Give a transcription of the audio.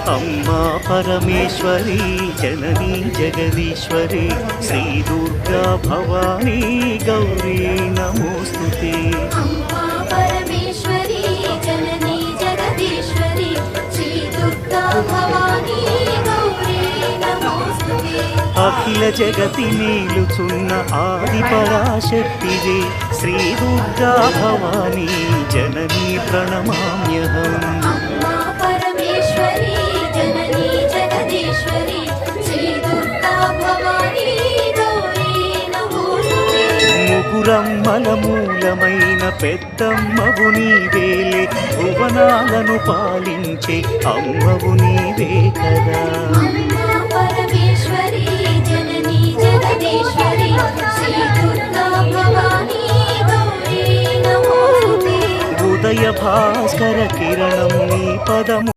अम्मा परमेश्वरी जननी जगदीश्वरी श्री दुर्गा भवानी गौरी नमोस्तुते। अम्मा परमेश्वरी जननी जगदीश्वरी श्री दुर्गा भवानी गौरी नमोस्तुते। अखिल जगति नीलुचुन्न आदि पराशक्तिवे श्री दुर्गा भवानी जननी प्रणमाम्यहम्। अम्मा परमेश्वरी जननी जगदीश्वरी श्री दुर्गा भवानी गौरी नमोस्तुते। ముగురమ్మల మూలమైన పెద్దమ్మవు నీవేలే భువనాలను పాలించే అమ్మవు నీవే కదా। अम्मा परमेश्वरी जननी जगदीश्वरी श्री दुर्गा भवानी गौरी नमोस्तुते। ఉదయ భాస్కర కిరణం నీ పదము